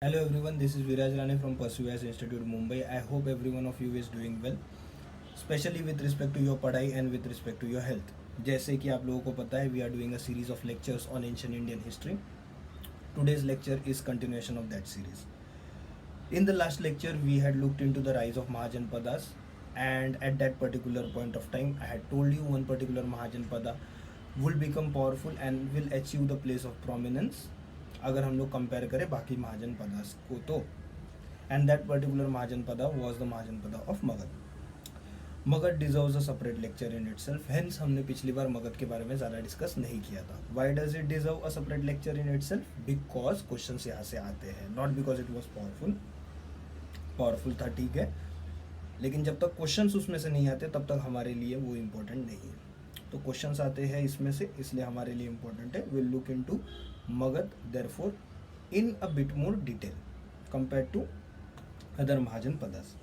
Hello everyone, this is Viraj Rane from Perseverance Institute Mumbai. I hope every one of you is doing well, especially with respect to your पढ़ाई and with respect to your health. जैसे कि आप लोगों को पता है, we are doing a series of lectures on ancient Indian history. Today's lecture is continuation of that series. In the last lecture, we had looked into the rise of Mahajanpadas, and at that particular point of time, I had told you one particular Mahajanpada will become powerful and will achieve the place of prominence अगर हम लोग compare करें बाकी महाजनपदास को तो. And that particular Mahajanapada was the Mahajanapada of Magadh. Magadh deserves a separate lecture in itself. Hence हमने पिछली बार मगध के बारे में ज़्यादा डिस्कस नहीं किया था. Why does it deserve a separate lecture in itself? Because questions यहाँ से आते हैं, not because it was powerful था, ठीक है, लेकिन जब तक क्वेश्चंस उसमें से नहीं आते तब तक हमारे लिए वो इम्पोर्टेंट नहीं है. तो क्वेश्चंस आते हैं इसमें से, इसलिए हमारे लिए इम्पोर्टेंट है. Will look into Magadh therefore in a bit more detail compare to other mahajanapadas.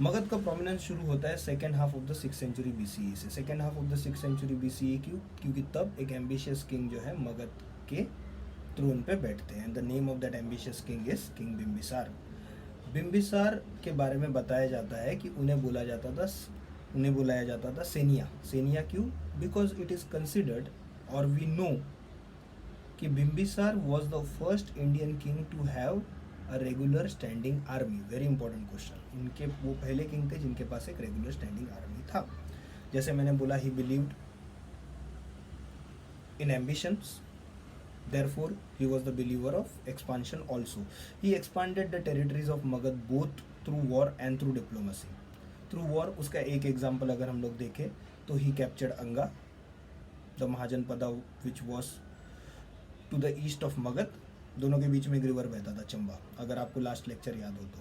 Magadh का प्रोमिनेंस शुरू होता है second half of the 6th century BCE से. Second half of the 6th century BCE क्यों? क्योंकि तब एक एम्बिशियस किंग जो है मगध के थ्रोन पे बैठते हैं. The name of that ambitious king is king Bimbisara. Bimbisara के बारे में बताया जाता है कि उन्हें बुलाया जाता था सेनिया. सेनिया क्यों? बिकॉज इट इज़ कंसिडर्ड और वी नो कि Bimbisara was the first Indian king to have a regular standing army. Very important question. इनके वो पहले किंग थे जिनके पास एक रेगुलर स्टैंडिंग आर्मी था. जैसे मैंने बोला, ही believed in ambitions, therefore he was the believer of expansion also. He expanded the territories of Magad both through war and through diplomacy. Through war, उसका एक एग्जाम्पल अगर हम लोग देखें तो he captured Anga, the mahajanapada which was to the east of Magadh. दोनों के बीच में एक रिवर बहता था, चंबा, अगर आपको लास्ट लेक्चर याद हो तो,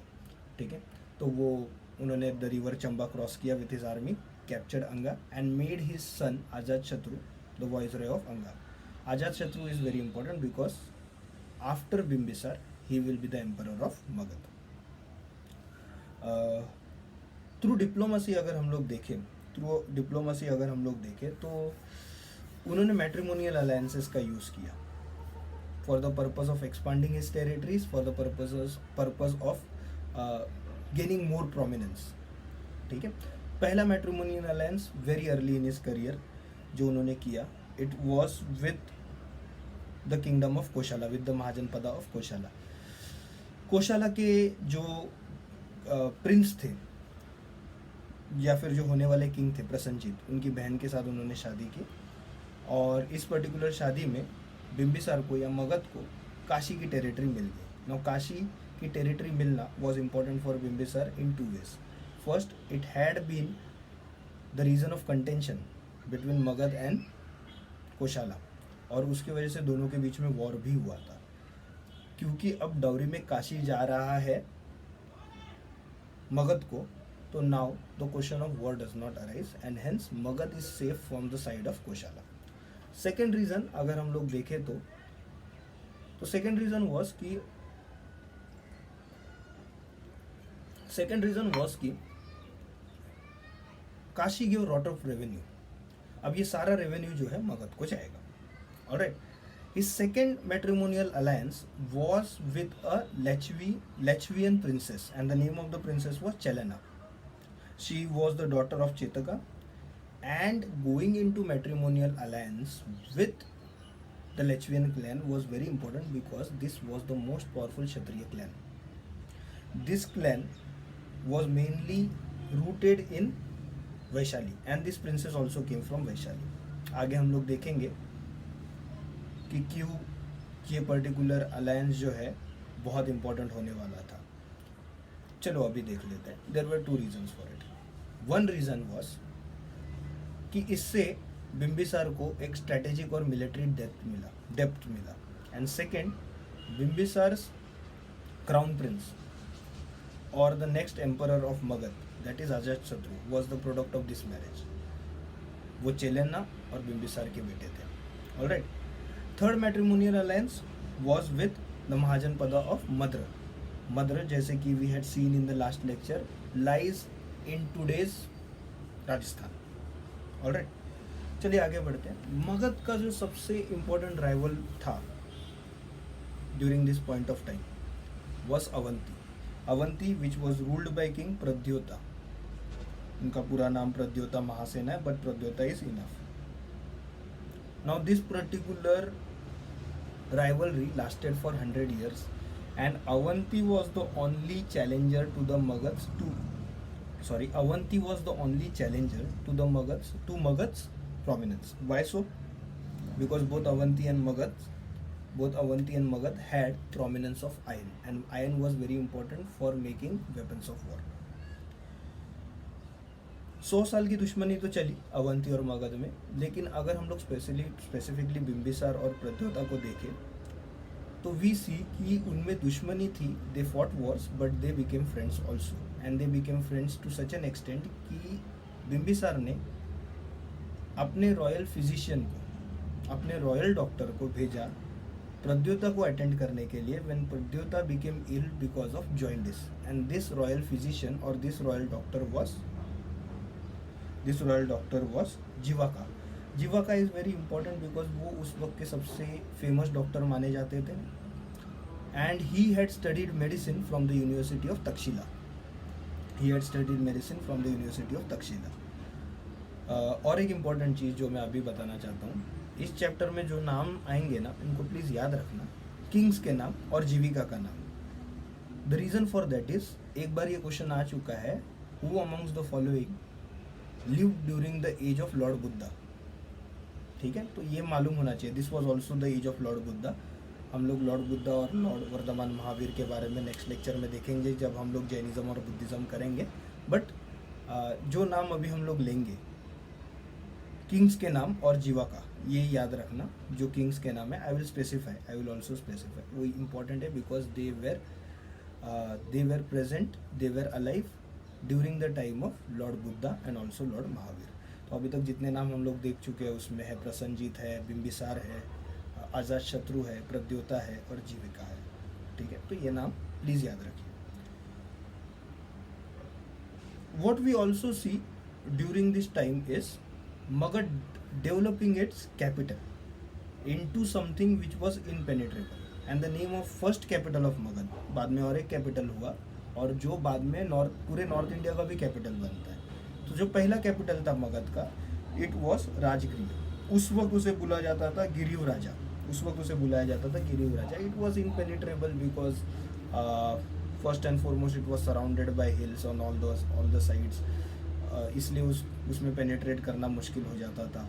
ठीक है. तो वो उन्होंने द रिवर चंबा क्रॉस किया विथ हिज आर्मी, कैप्चर्ड अंगा एंड मेड हिज सन आजाद शत्रु द वाइसरॉय ऑफ अंगा. Ajat Shatru is very important because after Bimbisar he will be the emperor of Magad. Through diplomacy अगर हम लोग देखें तो उन्होंने मैट्रिमोनियल अलायंसेस का यूज़ किया for the purpose of expanding his territories, for the purpose of gaining more prominence, ठीक है. पहला matrimonial alliance very early in his career जो उन्होंने किया, it was with the kingdom of Kosala, with the Mahajanapada of Kosala. Kosala के जो Prince थे या फिर जो होने वाले किंग थे प्रसन्नजीत, उनकी बहन के साथ उन्होंने शादी की. और इस पर्टिकुलर शादी में बिम्बिसार को या मगध को काशी की टेरिटरी मिल गई. नाउ काशी की टेरिटरी मिलना was important for Bimbisara in 2 ways. First, it had been the reason of contention between Magadha and Kosala, और उसकी वजह से दोनों के बीच में वॉर भी हुआ था. क्योंकि अब डाउरी में काशी जा रहा है मगध को, तो now the question of war does not arise and hence Magadha is safe from the side of Kosala. Second reason अगर हम लोग देखें तो सेकेंड रीजन वॉज कि Kashi give lot of revenue. अब ये सारा रेवेन्यू जो है मगध को जाएगा. Alright. His second matrimonial alliance was with a Licchavian princess and the name of the princess was Chellana. She was the daughter of चेतका and going into matrimonial alliance with the Licchavian clan was very important because this was the most powerful Kshatriya clan. This clan was mainly rooted in Vaishali and this princess also came from Vaishali. आगे हम लोग देखेंगे कि क्यों ये particular alliance जो है बहुत इंपॉर्टेंट होने वाला था. चलो अभी देख लेते हैं. There were 2 reasons for it. One reason was कि इससे बिम्बिसार को एक स्ट्रेटेजिक और मिलिट्री डेप्थ मिला. And second, Bimbisara's crown prince और the next emperor of Magadh, that is Ajat Shatru, was the product of this marriage. वो चेलेना और बिम्बिसार के बेटे थे. Alright. Third matrimonial alliance was with the Mahajanapada of Madra. Madra, जैसे कि we had seen in the last lecture, lies in today's Rajasthan. Alright. चलिए आगे बढ़ते हैं. मगध का जो सबसे इम्पोर्टेंट राइवल था during this point of time was Avanti. Avanti, which was ruled by King Pradyota. उनका पूरा नाम प्रद्योता महासेन है, but Pradyota is enough. Now this particular rivalry lasted for 100 years, and Avanti was the only challenger to the Magadhs Avanti was the only challenger to the Magadhs prominence. Why so? Because both Avanti and Magad had prominence of iron, and iron was very important for making weapons of war. 100 साल की दुश्मनी तो चली अवंती और मगध में, लेकिन अगर हम लोग स्पेसिफिकली बिंबिसार और प्रद्योता को देखें तो वी सी कि उनमें दुश्मनी थी. They fought wars but they became friends also, and they became friends to such an extent कि बिंबिसार ने अपने रॉयल फिजिशियन को, अपने रॉयल डॉक्टर को भेजा प्रद्योता को अटेंड करने के लिए when Pradyota became ill because of jaundice, and this royal physician और this royal doctor was Jivaka. Jivaka is very important because वो उस वक्त के सबसे फेमस डॉक्टर माने जाते थे, and he had studied medicine from the university of Takshashila. और एक इम्पॉर्टेंट चीज़ जो मैं अभी बताना चाहता हूँ, इस चैप्टर में जो नाम आएंगे ना, इनको प्लीज़ याद रखना, किंग्स के नाम और जीविका का नाम. The reason for that is, एक बार ये क्वेश्चन आ चुका है, who amongst the following lived during the age of Lord Buddha. ठीक है, तो ये मालूम होना चाहिए. This was also the age of Lord Buddha. हम लोग लॉर्ड बुद्धा और लॉर्ड वर्धमान महावीर के बारे में नेक्स्ट लेक्चर में देखेंगे जब हम लोग जैनिज्म और बुद्धिज़्म करेंगे. बट जो नाम अभी हम लोग लेंगे, किंग्स के नाम और जीवाका, ये याद रखना. जो किंग्स के नाम है, आई विल ऑल्सो स्पेसिफाई. वो इम्पॉर्टेंट है because they were present, they were alive during the time of Lord Buddha and also Lord Mahavir. तो अभी तक जितने नाम हम लोग देख चुके हैं उसमें है प्रसन्नजीत है, बिंबिसार है, अजात शत्रु है, प्रद्योता है और जीविका है. ठीक है, तो ये नाम प्लीज़ याद रखिए. What we also see during this time is Magadha developing its capital into something which was impenetrable, and the name of first capital of Magadha. बाद में और एक कैपिटल हुआ, और जो बाद में पूरे नॉर्थ इंडिया का भी कैपिटल बनता है. तो जो पहला कैपिटल था मगध का, इट वॉज राजगृह. उस वक्त उसे बुलाया जाता था Girivraja. It was impenetrable because first and foremost it was surrounded by hills on all the sides. इसलिए उसमें पेनिट्रेट करना मुश्किल हो जाता था.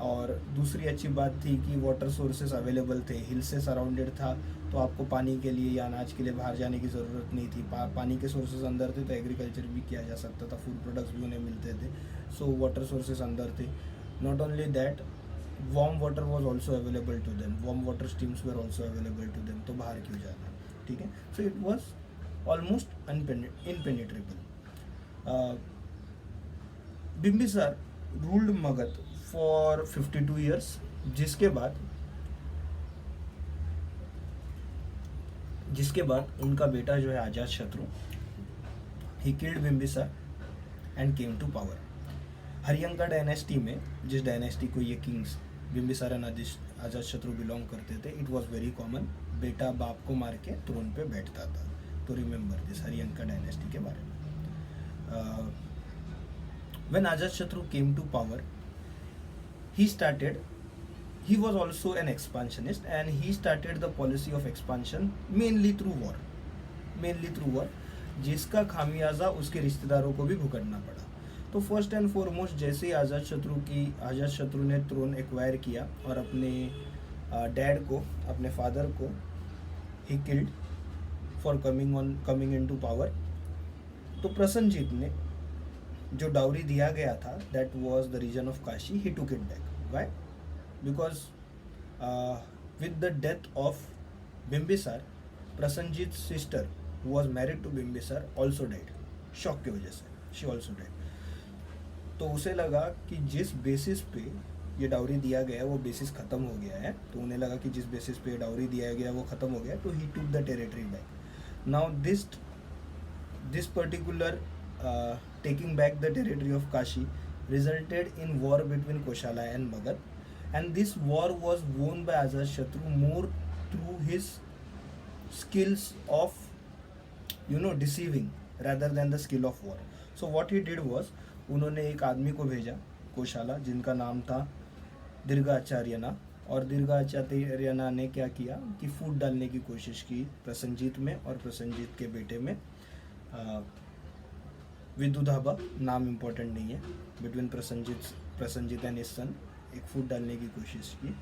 और दूसरी अच्छी बात थी कि वाटर सोर्सेस अवेलेबल थे. हिल से सराउंडेड था, तो आपको पानी के लिए या अनाज के लिए बाहर जाने की ज़रूरत नहीं थी. पानी के सोर्सेज अंदर थे, तो एग्रीकल्चर भी किया जा सकता था, फूड प्रोडक्ट्स भी उन्हें मिलते थे. सो वाटर सोर्सेज अंदर थे. Not only that, warm water was also available to them. Warm water streams were also available to them. तो बाहर क्यों जाना. ठीक है, so it was almost impenetrable. Bimbisara ruled Magadha for 52 years, जिसके बाद उनका बेटा जो है Ajatashatru, he killed Bimbisara and came to power. Haryanka dynasty में, जिस डायनेस्टी को ये किंग्स बिंबिसार एंड अजात शत्रु बिलोंग करते थे, इट वॉज वेरी कॉमन. बेटा बाप को मार के थ्रोन पे बैठता था. तो रिमेंबर दिस हरियंका डायनेस्टी के बारे में. When Ajatashatru came to power, he was also an expansionist, and he started the policy of expansion mainly through war, जिसका खामियाजा उसके रिश्तेदारों को भी भुगतना पड़ा. तो फर्स्ट एंड फॉरमोस्ट, जैसे ही अजात शत्रु ने थ्रोन एक्वायर किया और अपने डैड को, अपने फादर को he killed for coming into power. तो प्रसन्नजीत ने जो डाउरी दिया गया था, that was the reason of Kashi, he took it back. Why? Because with the death of Bimbisara, Prasenajit sister who was married to Bimbisara also died. Shock की वजह से शी ऑल्सो डाइड. तो उसे लगा कि जिस बेसिस पे ये डाउरी दिया गया वो बेसिस ख़त्म हो गया है. तो उन्हें लगा कि जिस बेसिस पे डाउरी दिया गया वो ख़त्म हो गया, तो he took the territory back. Now this particular taking back the territory of Kashi resulted in war between Koshala and Magad, and this war was won by Ajatashatru more through his skills of deceiving rather than the skill of war. So what he did was, उन्होंने एक आदमी को भेजा कोशाला जिनका नाम था दीर्घाचार्यना, और दीर्घाचार्यना ने क्या किया कि फूट डालने की कोशिश की प्रसन्नजीत में, और प्रसन्नजीत के बेटे में विदुधाबा, नाम इम्पोर्टेंट नहीं है, between Prasannajit and his son एक फूट डालने की कोशिश की।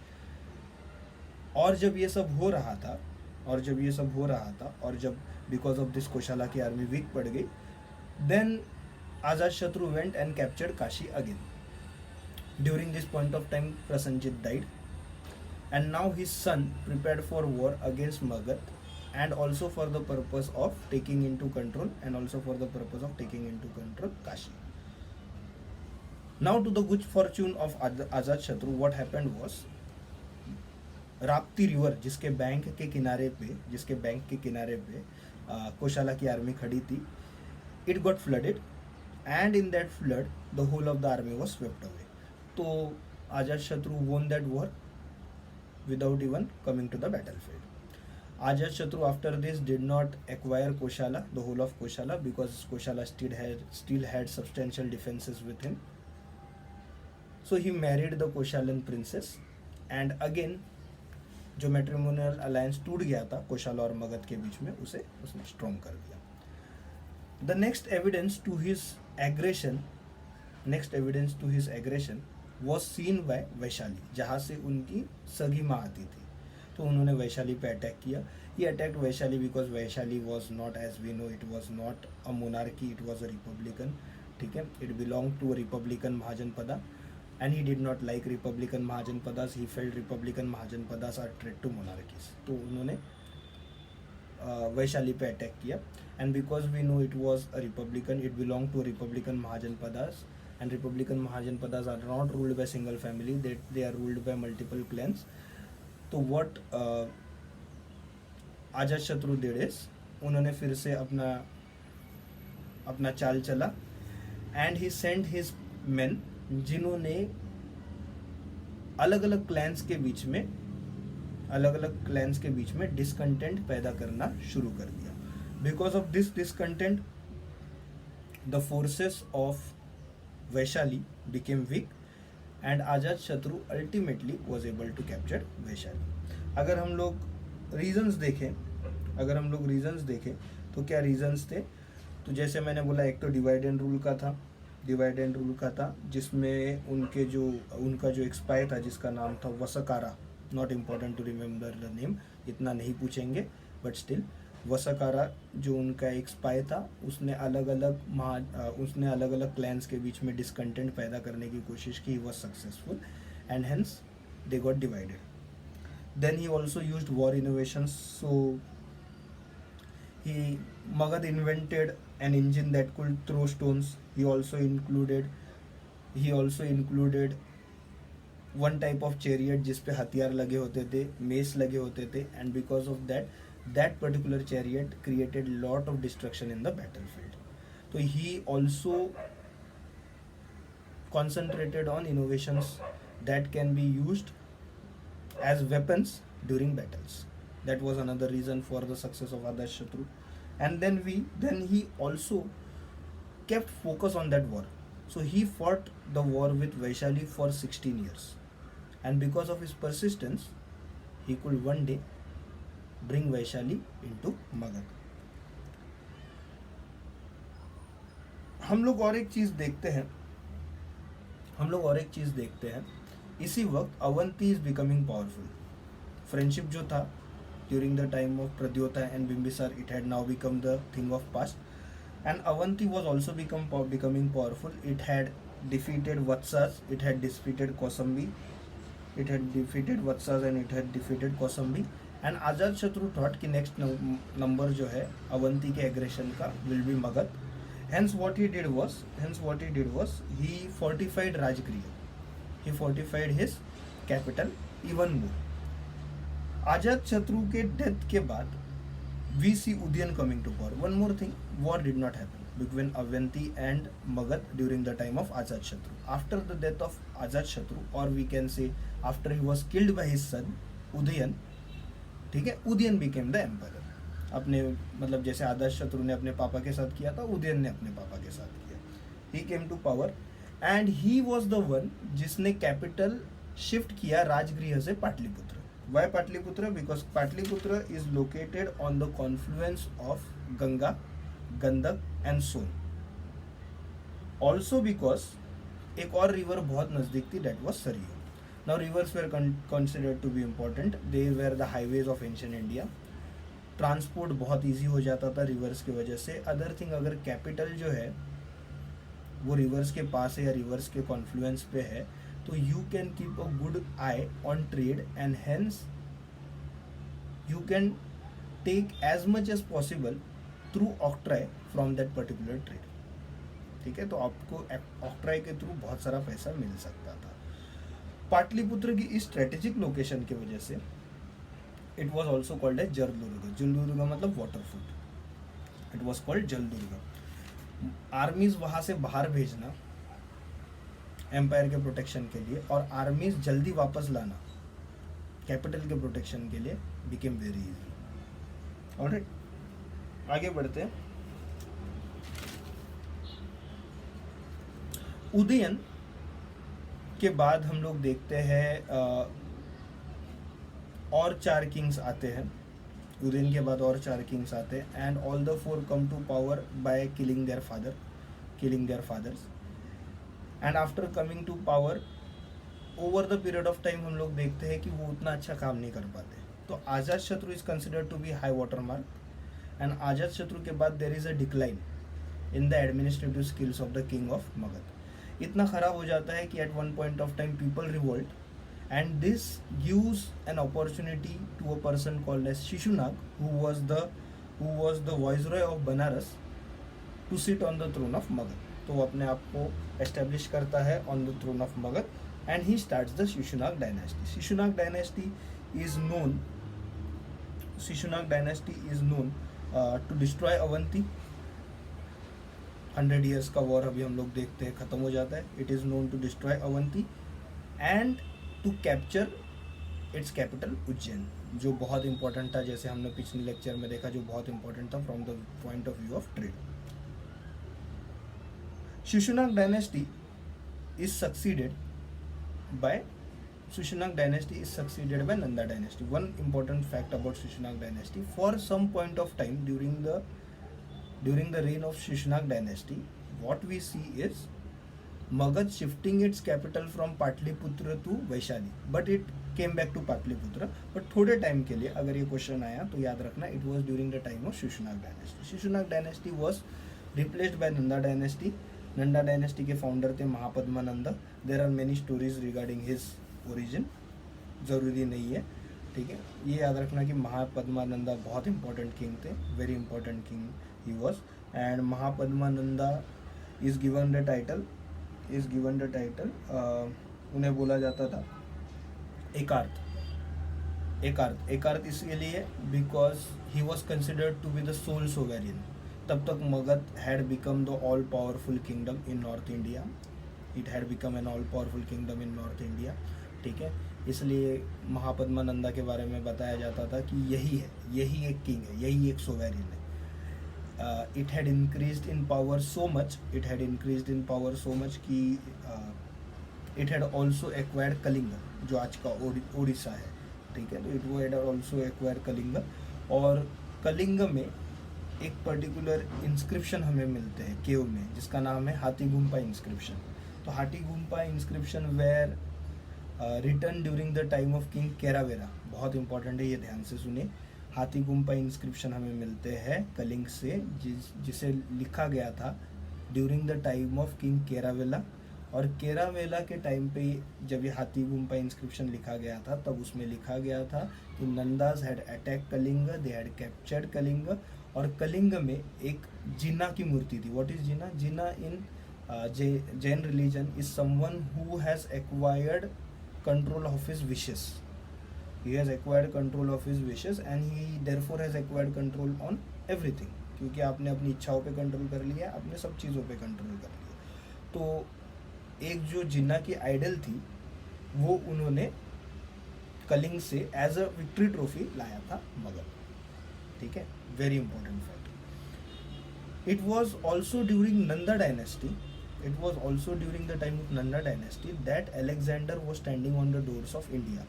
और जब ये सब हो रहा था और जब बिकॉज ऑफ दिस कोशाला की आर्मी वीक पड़ गई, देन आजाद शत्रु went and captured Kashi again. During this point of time Prasannajit died, and now his son prepared for war against Magadh, and also for the purpose of taking into control Kashi. Now to the good fortune of Azad Shatru, what happened was, Rapti river जिसके bank के किनारे पे कोशाला की army खड़ी थी, it got flooded, and in that flood the whole of the army was swept away. तो आजाद शत्रु won that war without even coming to the battlefield. Ajat Shatru after this did not acquire Koshala, the whole of Koshala, because Koshala still had substantial defenses with him. So he married the Koshalan princess, and again जो matrimonial alliance टूट गया था कोशाला और मगध के बीच में, उसे उसने स्ट्रॉन्ग कर दिया. The next evidence to his aggression was seen by Vaishali, जहाँ से उनकी सगी माँ आती थी. तो उन्होंने वैशाली पे अटैक किया. He attacked Vaishali because Vaishali was not, as we know, it was not a monarchy, it was a republican. ठीक है, it belonged to a republican Mahajanpada, and he did not like republican Mahajanpadas. He felt republican Mahajanpadas are threat to monarchies. तो उन्होंने वैशाली पे attack किया. And because we know it was a republican, it belonged to a republican Mahajanpadas, and republican Mahajanpadas are not ruled by single family, they are ruled by multiple clans. तो what आजाद शत्रु did is, उन्होंने फिर से अपना चाल चला, and he sent his men, जिन्होंने अलग अलग क्लैंस के बीच में डिसकंटेंट पैदा करना शुरू कर दिया. Because of this discontent the forces of Vaishali became weak, and Ajatashatru ultimately was able to capture Vaishali. अगर हम लोग रीजंस देखें तो क्या रीजंस थे? तो जैसे मैंने बोला, एक तो डिवाइड एंड रूल का था, जिसमें उनका जो एक स्पाई था जिसका नाम था Vassakara. Not important to remember the name, इतना नहीं पूछेंगे, बट स्टिल वसकारा जो उनका एक स्पाई था, उसने अलग अलग क्लैंस के बीच में डिसकंटेंट पैदा करने की कोशिश की. He was successful, and hence they got divided. Then he also used war innovations. So Magad invented an engine that could throw stones. He also included one type of chariot जिस पे हथियार लगे होते थे, मेस लगे होते थे, and because of that particular chariot created lot of destruction in the battlefield. So he also concentrated on innovations that can be used as weapons during battles. That was another reason for the success of Ajat Shatru. And then he also kept focus on that war. So he fought the war with Vaishali for 16 years. And because of his persistence, he could one day bring Vaishali into Magad. हम लोग और एक चीज़ देखते हैं. इसी वक्त Avanti is becoming powerful. Friendship जो था during the time of Pradyota and Bimbisar, it had now become the thing of past, and Avanti was also becoming powerful. It had defeated Vatsas, it had defeated Kausambi, and Ajat Shatru thought कि next number जो है अवंती के aggression का will be Magad. Hence what he did was he fortified Rajgriha. He fortified his capital even more. आजाद शत्रु के death के बाद we see Udayan coming to power. One more thing, war did not happen between Avanti and Magad during the time of Ajat Shatru. After the death of Ajat Shatru, or we can say after he was killed by his son Udayan, ठीक है, Udayan became the emperor. अपने मतलब जैसे आदर्श शत्रु ने अपने पापा के साथ किया था, उदयन ने अपने पापा के साथ किया. He came to power and he was the one जिसने कैपिटल शिफ्ट किया राजगृह से Pataliputra. Why Pataliputra? Because Pataliputra is located on the confluence of Ganga, Gandak and Son. Also because एक और रिवर बहुत नजदीक थी, that was Sarayu. Now rivers were considered to be important. They were the highways of ancient India. Transport बहुत easy हो जाता था रिवर्स की वजह से. अदर थिंग, अगर कैपिटल जो है वो रिवर्स के पास है या रिवर्स के कॉन्फ्लुएंस पे है, तो you can keep a good eye on trade and hence you can take as much as possible through octroi from that particular trade. ठीक है, तो आपको ऑक्ट्राई के थ्रू बहुत सारा पैसा मिल सकता था. पाटलिपुत्र की इस स्ट्रेटेजिक लोकेशन की वजह से it was also called as Jaldurg. Jaldurg मतलब वाटरफुट. इट वॉज कॉल्ड जलदुर्ग. आर्मीज वहां से बाहर भेजना एम्पायर के प्रोटेक्शन के लिए और आर्मीज जल्दी वापस लाना कैपिटल के प्रोटेक्शन के लिए बिकेम वेरी इजी. ऑलराइट, आगे बढ़ते हैं. उदयन के बाद हम लोग देखते हैं और 4 किंग्स आते हैं. उदयन के बाद और 4 किंग्स आते हैं and all the 4 come to power by killing their fathers. And after coming to power over the period of time हम लोग देखते हैं कि वो उतना अच्छा काम नहीं कर पाते. तो Ajatashatru is considered to be high water mark and Ajatashatru के बाद there is a decline in the administrative skills of the king of Magadha. इतना खराब हो जाता है कि at one point of time people revolt and this gives an opportunity to a person called as Shishunag who was the viceroy of Banaras to sit on the throne of Magad. तो वो अपने आप को establish करता है on the throne of Magad and he starts the Shishunag dynasty. Shishunag dynasty is known to destroy Avanti. 100 years का war अभी हम लोग देखते हैं खत्म हो जाता है. It is known to destroy Avanti and to capture its capital Ujjain, जो बहुत इंपॉर्टेंट था, जैसे हमने पिछले लेक्चर में देखा, जो बहुत इंपॉर्टेंट था from the point of view of trade. Shishunaga dynasty is succeeded by Nanda dynasty. One important fact about Shishunaga dynasty, for some point of time during the reign of Shishunag dynasty, what we see is Magad shifting its capital from Patliputra to Vaishali, but it came back to Patliputra. but थोड़े time के लिए अगर ये question आया तो याद रखना, it was during the time of Shishunag dynasty. Shishunag dynasty was replaced by Nanda dynasty. Nanda dynasty के फाउंडर थे Mahapadma Nanda. There are many stories regarding his origin, ज़रूरी नहीं है, ठीक है. ये याद रखना कि महापद्मा नंदा बहुत इंपॉर्टेंट किंग थे, very important king he was. And Mahapadma Nanda is given the title उन्हें बोला जाता था एकार्थ इसके लिए because he was considered to be the sole sovereign. तब तक Magadha had become the all powerful kingdom in north India. It had become an all powerful kingdom in north India, ठीक है. इसलिए महापद्मा नंदा के बारे में बताया जाता था कि यही एक किंग है, यही एक सोवेरियन है. It had increased in power so much कि it had also acquired Kalinga, जो आज का ओडिशा है, ठीक है. तो it had also acquired Kalinga, और कलिंग में एक पर्टिकुलर इंस्क्रिप्शन हमें मिलते हैं केव में, जिसका नाम है हाथी गुम्पा इंस्क्रिप्शन. तो Hathigumpha inscription were written during the time of king Kharavela. बहुत इंपॉर्टेंट है, ये ध्यान से सुनिए. हाथी गुम्पा इंस्क्रिप्शन हमें मिलते हैं कलिंग से, जिसे लिखा गया था during the time of king Kharavela. और केरावेला के टाइम पे जब ये हाथी गुम्पा इंस्क्रिप्शन लिखा गया था, तब उसमें लिखा गया था कि Nandas had attack Kalinga, they had captured Kalinga. और कलिंग में एक जिन्ना की मूर्ति थी. What is Jina? Jina in Jain religion is someone who has acquired control of his wishes. He has acquired control of his wishes and he therefore has acquired control on everything. क्योंकि आपने अपनी इच्छाओं पे कंट्रोल कर लिया, आपने सब चीज़ों पे कंट्रोल कर लिया. तो एक जो जिन्ना की आइडल थी, वो उन्होंने कलिंग से एज अ विक्ट्री ट्रॉफी लाया था मगध, ठीक है, very important fact. It was also during Nanda dynasty, it was also during the time of Nanda dynasty that Alexander was standing on the doors of India.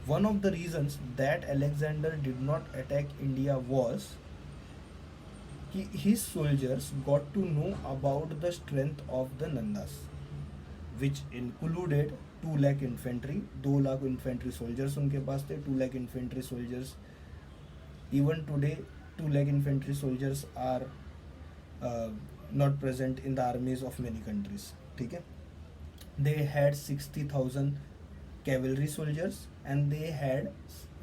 One of the reasons that Alexander did not attack India was कि his soldiers got to know about the strength of the Nandas, which included 2 lakh infantry, 2 lakh infantry soldiers उनके पास थे, 2 lakh infantry soldiers. Even today 2 lakh infantry soldiers are uh, not present in the armies of many countries. ठीक है, they had 60,000 cavalry soldiers and they had,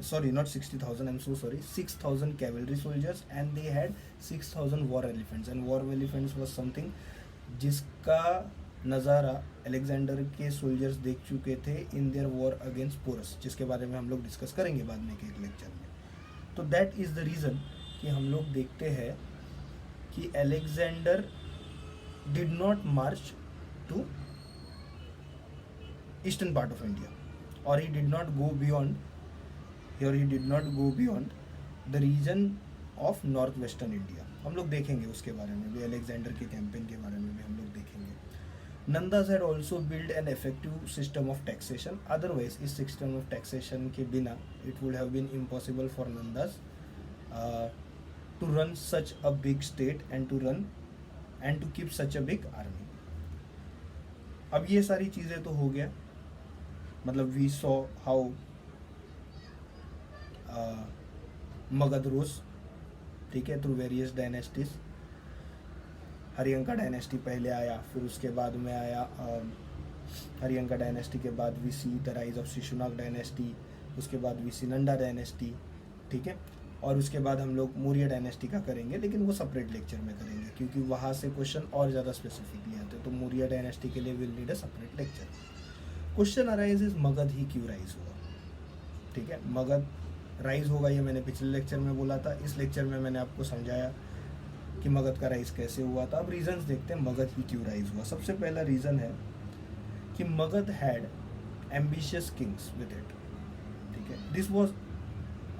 sorry not 60,000, I'm so sorry, 6,000 cavalry soldiers and they had 6,000 war elephants. And war elephants was something जिसका नज़ारा Alexander के soldiers देख चुके थे in their war against Porus, जिसके बारे में हम लोग डिस्कस करेंगे बाद में एक लेक्चर में. तो दैट इज़ द रीज़न कि हम लोग देखते हैं कि Alexander did not march to eastern part of India और he did not go beyond the reason of north western India. हम लोग देखेंगे उसके बारे में भी, अलेक्जेंडर के कैंपेन के बारे में भी हम लोग देखेंगे. Nandas had also build an effective system of taxation. Otherwise इस सिस्टम ऑफ टैक्सेशन के बिना it would have been impossible for Nandas to run such a big state and to keep such a big army. अब ये सारी चीज़ें तो हो गया, मतलब we saw how मगध रोज, ठीक है, through various dynasties. Haryanka dynasty पहले आया, फिर उसके बाद में आया हरियंका डायनेस्टी के बाद we see the rise of Shishunaga dynasty, उसके बाद वी सी नंदा डायनेस्टी, ठीक है, और उसके बाद हम लोग मौर्य डायनेस्टी का करेंगे, लेकिन वो सेपरेट लेक्चर में करेंगे क्योंकि वहाँ से क्वेश्चन और ज़्यादा स्पेसिफिकली आते हैं. तो मौर्य डायनेस्टी के लिए will need a separate lecture. Question arise is Magadha ही क्यों राइज हुआ. ठीक है, मगध राइज होगा ये मैंने पिछले लेक्चर में बोला था. इस लेक्चर में मैंने आपको समझाया कि मगध का राइज कैसे हुआ था. अब रीजंस देखते हैं मगध ही क्यों राइज हुआ. सबसे पहला रीज़न है कि Magadha had ambitious kings with it. ठीक है, this was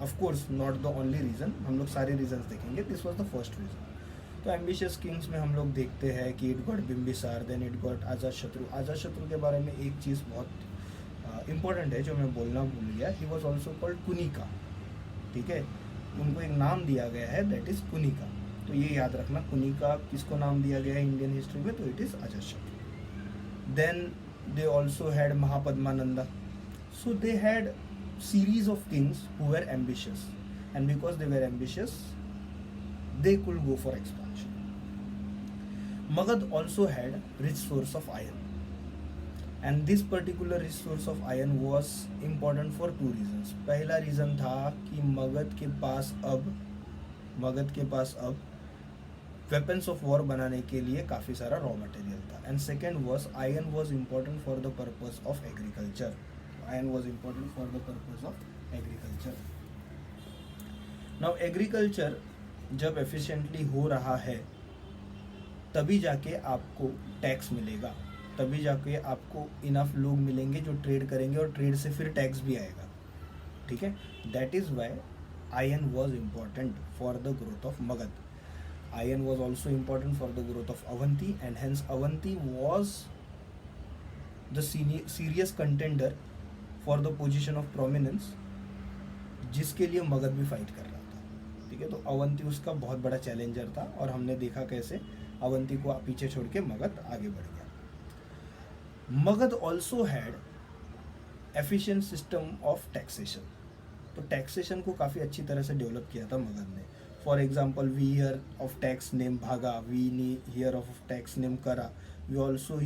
of course not the only reason, हम लोग सारे रीजंस देखेंगे. This was the first reason. तो एम्बिशियस किंग्स में हम लोग देखते हैं कि it got Bimbisara, then it got Ajatashatru. Ajatashatru के बारे में एक चीज़ बहुत इंपॉर्टेंट है जो मैं बोलना भूल गया. He was also called Kunika. ठीक है, उनको एक नाम दिया गया है, दैट इज़ कुनिका. तो ये याद रखना, कुनिका किसको नाम दिया गया है इंडियन हिस्ट्री में, तो it is Ajatashatru. Then they also had Mahapadmananda. So they had series of kings who were ambitious, and because they were ambitious they could go for expansion. Magad also had rich source of iron, and this particular rich source of iron was important for two reasons. पहला reason था कि मगध के पास अब weapons of war बनाने के लिए काफ़ी सारा रॉ मटेरियल था. And second was iron was important for the purpose of agriculture. Iron was important for the purpose of agriculture. Now agriculture जब efficiently हो रहा है तभी जाके आपको टैक्स मिलेगा, तभी जाके आपको इनफ लोग मिलेंगे जो ट्रेड करेंगे और ट्रेड से फिर टैक्स भी आएगा. ठीक है, that is why iron was important for the growth of Magadh. Iron was also important for the growth of Avanti, and hence Avanti was the serious contender for the position of prominence, जिसके लिए मगध भी fight कर रहा था. ठीक है, तो अवंती उसका बहुत बड़ा चैलेंजर था और हमने देखा कैसे अवंती को पीछे छोड़ के मगध आगे बढ़ गया. Magadh also had efficient system of taxation. तो टैक्सेशन को काफ़ी अच्छी तरह से डेवलप किया था मगध ने. For example we hear of tax name bhaga, we hear of tax name kara. We also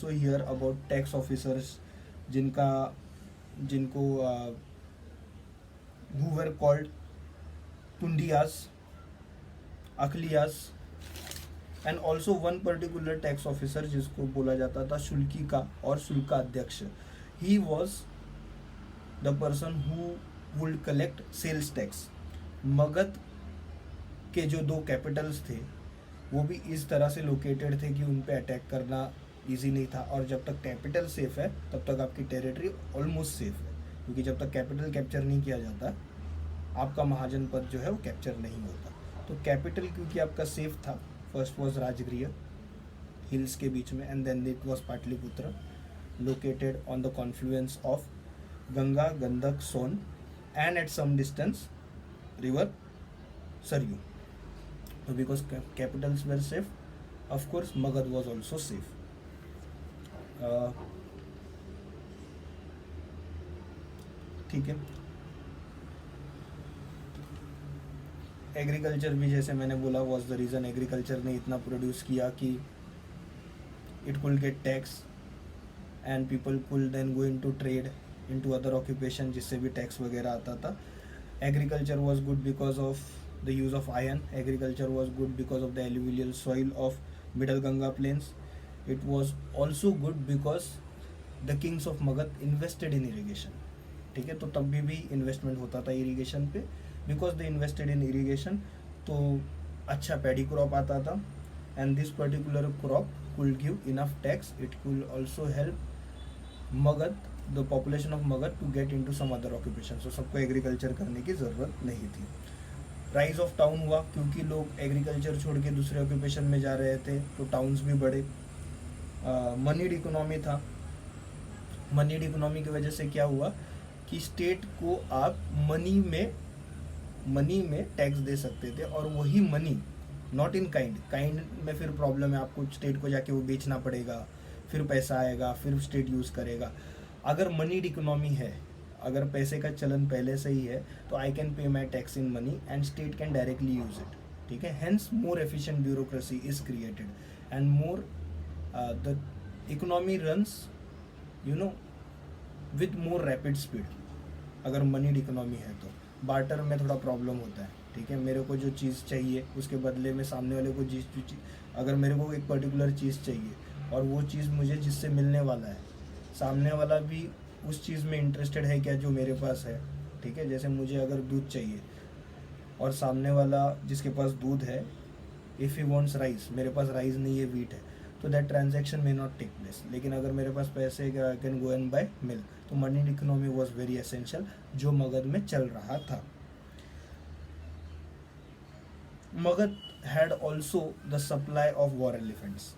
hear about tax officers जिनको who were called Tundiyas, Akhaliyas, and also one particular tax officer जिसको बोला जाता था शुल्किका और Shulkadhyaksha. He was the person who would collect sales tax. Magadha के जो दो Capitals थे वो भी इस तरह से लोकेटेड थे कि उन पे अटैक करना इजी नहीं था, और जब तक कैपिटल सेफ है तब तक आपकी टेरिटरी ऑलमोस्ट सेफ है. क्योंकि जब तक कैपिटल कैप्चर नहीं किया जाता आपका महाजन पद जो है वो कैप्चर नहीं होता। तो कैपिटल क्योंकि आपका सेफ था, फर्स्ट वॉज राजगृह हिल्स के बीच में, and then it was Pataliputra located on the confluence of Ganga, Gandak, Son and at some distance river Saryu. So because capitals were safe, of course Magad was also safe. ठीक है. एग्रीकल्चर भी जैसे मैंने बोला वॉज द रीज़न, एग्रीकल्चर ने इतना प्रोड्यूस किया कि it could get tax and people could then go into trade into other occupation, जिससे भी टैक्स वगैरह आता था. Agriculture was good because of the use of iron. Agriculture was good because of the alluvial soil of middle Ganga plains. It was also good because the kings of Magad invested in irrigation. ठीक है, तो तब भी investment होता था irrigation पे, because they invested in irrigation, तो अच्छा पैडी क्रॉप आता था, and this particular crop could give enough tax. It could also help Magadha, the population of Magadha to get into some other occupation. So सबको agriculture करने की ज़रूरत नहीं थी. राइज ऑफ टाउन हुआ क्योंकि लोग एग्रीकल्चर छोड़ के दूसरे ऑक्यूपेशन में जा रहे थे, तो टाउन्स भी बढ़े. मनीड इकोनॉमी था. मनीड इकोनॉमी की वजह से क्या हुआ कि स्टेट को आप मनी में टैक्स दे सकते थे, और वही मनी नॉट इन काइंड में फिर प्रॉब्लम है, आपको स्टेट को जाके वो बेचना पड़ेगा, फिर पैसा आएगा, फिर स्टेट यूज़ करेगा. अगर मनीड इकोनॉमी है, अगर पैसे का चलन पहले से ही है, तो I can pay my tax in money and state can directly use it. ठीक है, hence more efficient bureaucracy is created and more the economy runs with more rapid speed. अगर मनीड इकोनॉमी है तो बार्टर में थोड़ा प्रॉब्लम होता है. ठीक है, मेरे को जो चीज़ चाहिए उसके बदले में सामने वाले को अगर मेरे को एक पर्टिकुलर चीज़ चाहिए और वो चीज़ मुझे जिससे मिलने वाला है, सामने वाला भी उस चीज़ में इंटरेस्टेड है क्या जो मेरे पास है. ठीक है, जैसे मुझे अगर दूध चाहिए और सामने वाला जिसके पास दूध है, इफ़ ही वांट्स राइस, मेरे पास राइस नहीं है, वीट है, तो that transaction may not take place. लेकिन अगर मेरे पास पैसे I can go and buy milk. तो money economy was very essential जो मगध में चल रहा था. Magadha had also the supply of war elephants.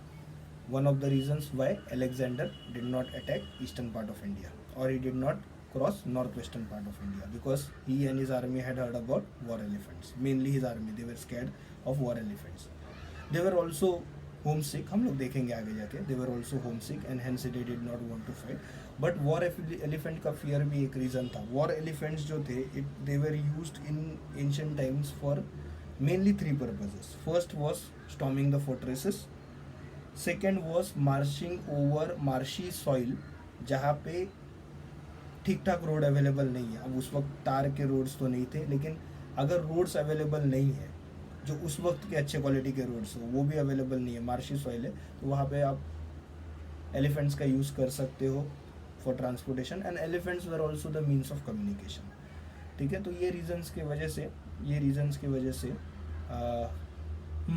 One of the reasons why Alexander did not attack eastern part of India, or he did not cross northwestern part of India, because he and his army had heard about war elephants. Mainly his army, they were scared of war elephants. They were also homesick. हम लोग देखेंगे आगे जाके. They were also homesick and hence they did not want to fight. But war elephant का fear भी एक reason था. War elephants जो थे, they were used in ancient times for mainly three purposes. First was storming the fortresses. Second was marching over marshy soil, जहाँ पे ठीक ठाक रोड अवेलेबल नहीं है. अब उस वक्त तार के रोड्स तो नहीं थे, लेकिन अगर रोड्स अवेलेबल नहीं है, जो उस वक्त के अच्छे क्वालिटी के रोड्स हो वो भी अवेलेबल नहीं है, मार्शी सॉइल है, तो वहाँ पे आप एलिफेंट्स का यूज़ कर सकते हो for transportation, and elephants were also the means of communication. ठीक है, तो ये रीजन्स की वजह से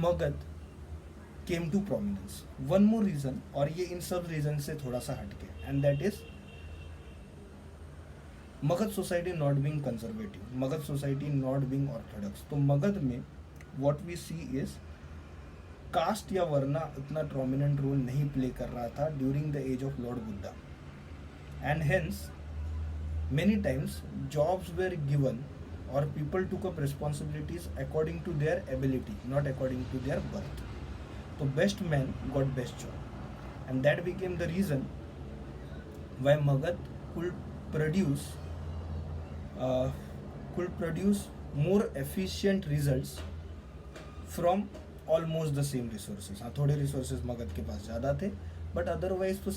Magadh came to prominence. One more reason, और ये इन सब रीजन से थोड़ा सा हटके, and that is Magadha society not being conservative, Magadha society not being orthodox. तो मगध में what we see is caste या वर्ना उतना प्रोमिनेंट रोल नहीं प्ले कर रहा था during the age of Lord Buddha, and hence many times jobs were given or people took up responsibilities according to their ability, not according to their birth. So best man got best job, and that became the reason why Magad could produce more efficient results from almost the same resources. हाँ, थोड़े resources Magadh के पास ज़्यादा थे, but otherwise तो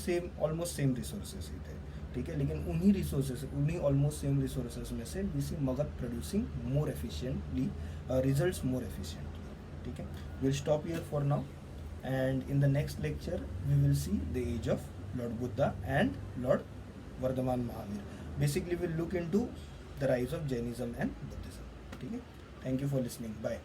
almost same resources ही थे. ठीक है, लेकिन उन्हीं almost same resources में से we see Magad producing more efficiently, results more efficiently. ठीक है, we'll stop here for now. And in the next lecture we will see the age of Lord Buddha and Lord Vardhaman Mahavir. Basically we'll look into the rise of Jainism and Buddhism. Okay? Thank you for listening. Bye.